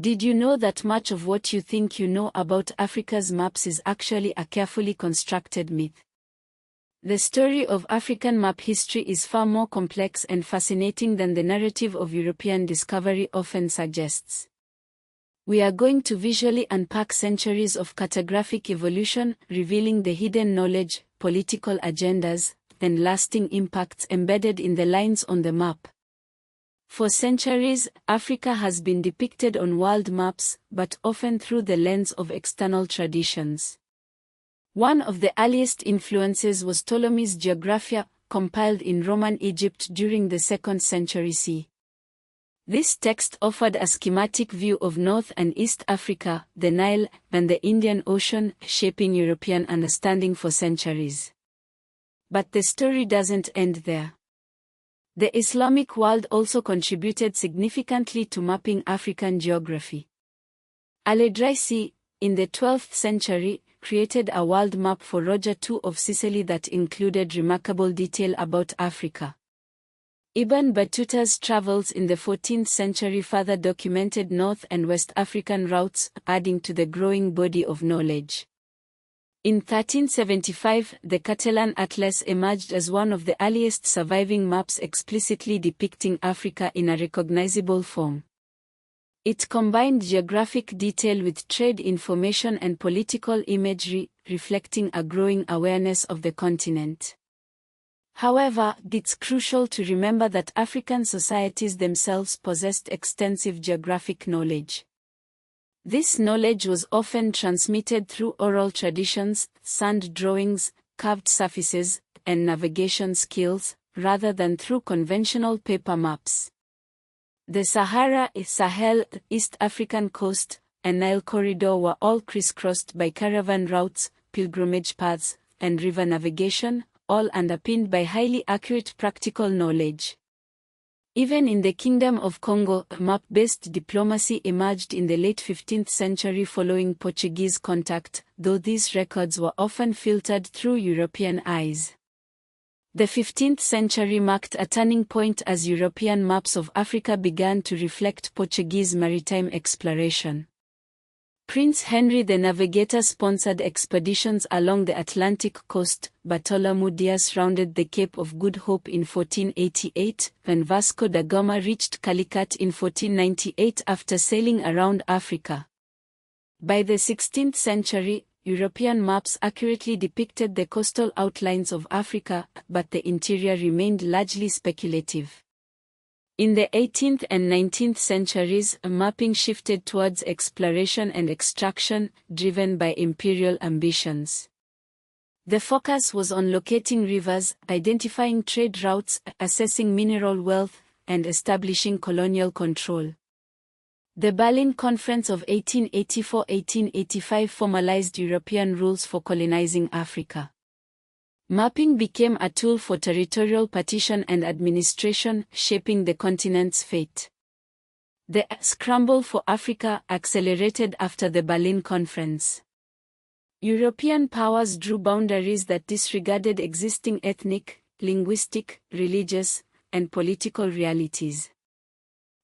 Did you know that much of what you think you know about Africa's maps is actually a carefully constructed myth? The story of African map history is far more complex and fascinating than the narrative of European discovery often suggests. We are going to visually unpack centuries of cartographic evolution, revealing the hidden knowledge, political agendas, and lasting impacts embedded in the lines on the map. For centuries, Africa has been depicted on world maps, but often through the lens of external traditions. One of the earliest influences was Ptolemy's Geographia, compiled in Roman Egypt during the 2nd century CE. This text offered a schematic view of North and East Africa, the Nile, and the Indian Ocean, shaping European understanding for centuries. But the story doesn't end there. The Islamic world also contributed significantly to mapping African geography. Al-Idrisi, in the 12th century, created a world map for Roger II of Sicily that included remarkable detail about Africa. Ibn Battuta's travels in the 14th century further documented North and West African routes, adding to the growing body of knowledge. In 1375, the Catalan Atlas emerged as one of the earliest surviving maps explicitly depicting Africa in a recognizable form. It combined geographic detail with trade information and political imagery, reflecting a growing awareness of the continent. However, it's crucial to remember that African societies themselves possessed extensive geographic knowledge. This knowledge was often transmitted through oral traditions, sand drawings, carved surfaces, and navigation skills, rather than through conventional paper maps. The Sahara, Sahel, East African coast, and Nile corridor were all crisscrossed by caravan routes, pilgrimage paths, and river navigation, all underpinned by highly accurate practical knowledge. Even in the Kingdom of Congo, map-based diplomacy emerged in the late 15th century following Portuguese contact, though these records were often filtered through European eyes. The 15th century marked a turning point as European maps of Africa began to reflect Portuguese maritime exploration. Prince Henry the Navigator sponsored expeditions along the Atlantic coast. Bartholomew Dias rounded the Cape of Good Hope in 1488, when Vasco da Gama reached Calicut in 1498 after sailing around Africa. By the 16th century, European maps accurately depicted the coastal outlines of Africa, but the interior remained largely speculative. In the 18th and 19th centuries, mapping shifted towards exploration and extraction, driven by imperial ambitions. The focus was on locating rivers, identifying trade routes, assessing mineral wealth, and establishing colonial control. The Berlin Conference of 1884–1885 formalized European rules for colonizing Africa. Mapping became a tool for territorial partition and administration, shaping the continent's fate. The scramble for Africa accelerated after the Berlin Conference. European powers drew boundaries that disregarded existing ethnic, linguistic, religious, and political realities.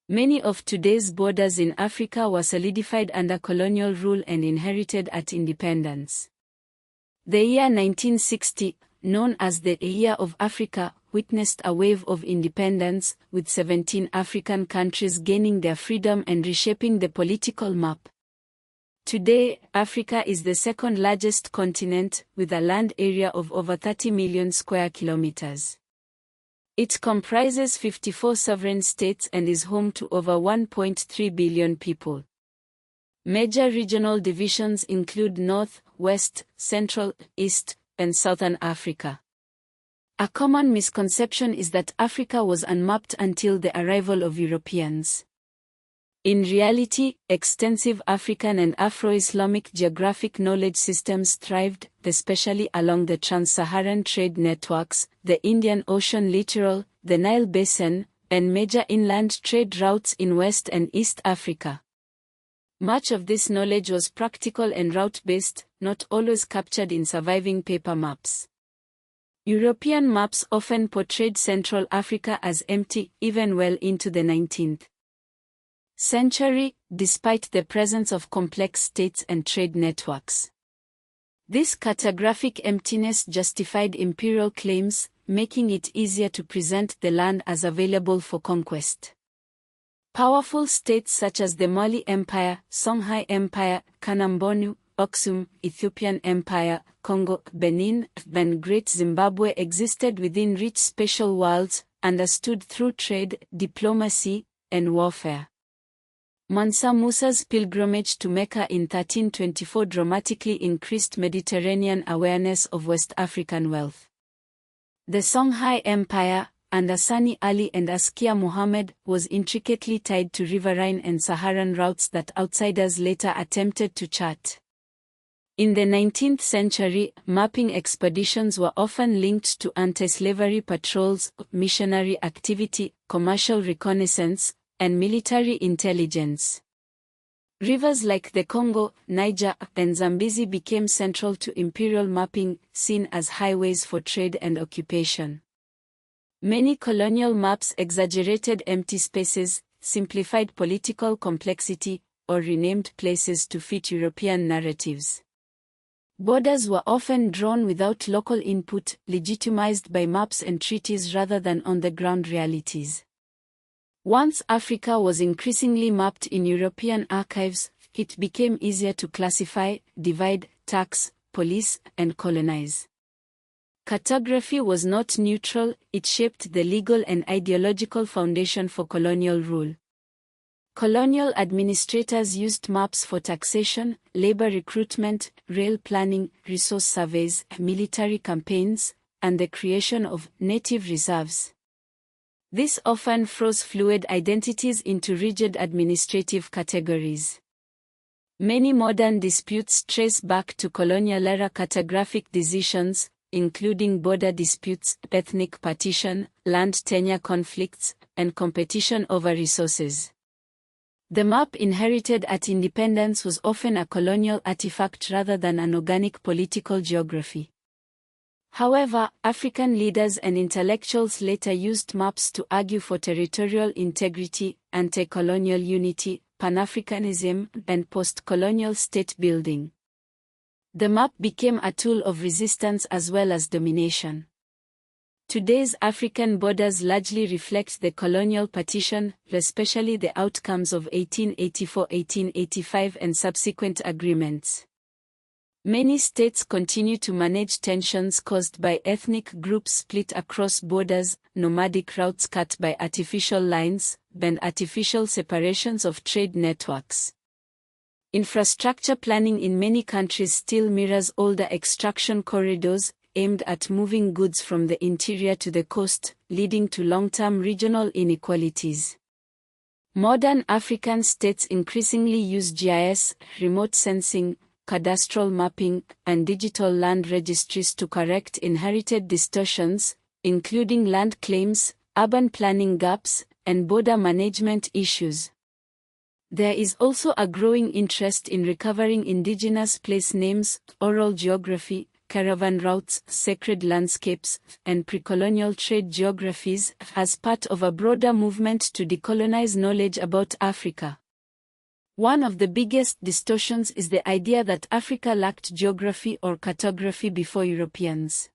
Many of today's borders in Africa were solidified under colonial rule and inherited at independence. The year 1960, known as the Year of Africa, witnessed a wave of independence, with 17 African countries gaining their freedom and reshaping the political map. Today, Africa is the second largest continent, with a land area of over 30 million square kilometers. It comprises 54 sovereign states and is home to over 1.3 billion people. Major regional divisions include North, West, Central, East, and Southern Africa. A common misconception is that Africa was unmapped until the arrival of Europeans. In reality, extensive African and Afro-Islamic geographic knowledge systems thrived, especially along the trans-Saharan trade networks, the Indian Ocean littoral, the Nile Basin, and major inland trade routes in West and East Africa. Much of this knowledge was practical and route-based, not always captured in surviving paper maps. European maps often portrayed Central Africa as empty, even well into the 19th century, despite the presence of complex states and trade networks. This cartographic emptiness justified imperial claims, making it easier to present the land as available for conquest. Powerful states such as the Mali Empire, Songhai Empire, Kanambonu, Aksum, Ethiopian Empire, Congo, Benin, and Great Zimbabwe existed within rich spatial worlds, understood through trade, diplomacy, and warfare. Mansa Musa's pilgrimage to Mecca in 1324 dramatically increased Mediterranean awareness of West African wealth. The Songhai Empire, under Sani Ali and Askia Muhammad, was intricately tied to riverine and Saharan routes that outsiders later attempted to chart. In the 19th century, mapping expeditions were often linked to anti-slavery patrols, missionary activity, commercial reconnaissance, and military intelligence. Rivers like the Congo, Niger, and Zambezi became central to imperial mapping, seen as highways for trade and occupation. Many colonial maps exaggerated empty spaces, simplified political complexity, or renamed places to fit European narratives. Borders were often drawn without local input, legitimized by maps and treaties rather than on-the-ground realities. Once Africa was increasingly mapped in European archives, it became easier to classify, divide, tax, police, and colonize. Cartography was not neutral, it shaped the legal and ideological foundation for colonial rule. Colonial administrators used maps for taxation, labor recruitment, rail planning, resource surveys, military campaigns, and the creation of native reserves. This often froze fluid identities into rigid administrative categories. Many modern disputes trace back to colonial-era cartographic decisions, including border disputes, ethnic partition, land tenure conflicts, and competition over resources. The map inherited at independence was often a colonial artifact rather than an organic political geography. However, African leaders and intellectuals later used maps to argue for territorial integrity, anti-colonial unity, Pan-Africanism, and post-colonial state building. The map became a tool of resistance as well as domination. Today's African borders largely reflect the colonial partition, especially the outcomes of 1884-1885 and subsequent agreements. Many states continue to manage tensions caused by ethnic groups split across borders, nomadic routes cut by artificial lines, and artificial separations of trade networks. Infrastructure planning in many countries still mirrors older extraction corridors, aimed at moving goods from the interior to the coast, leading to long-term regional inequalities. Modern African states increasingly use GIS, remote sensing, cadastral mapping, and digital land registries to correct inherited distortions, including land claims, urban planning gaps, and border management issues. There is also a growing interest in recovering indigenous place names, oral geography, caravan routes, sacred landscapes, and pre-colonial trade geographies as part of a broader movement to decolonize knowledge about Africa. One of the biggest distortions is the idea that Africa lacked geography or cartography before Europeans.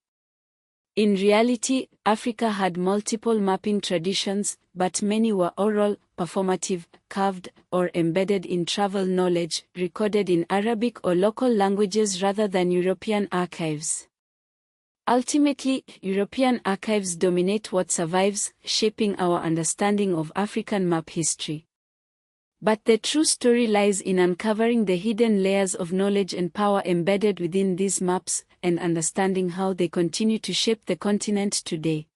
In reality, Africa had multiple mapping traditions, but many were oral, performative, carved, or embedded in travel knowledge, recorded in Arabic or local languages rather than European archives. Ultimately, European archives dominate what survives, shaping our understanding of African map history. But the true story lies in uncovering the hidden layers of knowledge and power embedded within these maps, and understanding how they continue to shape the continent today.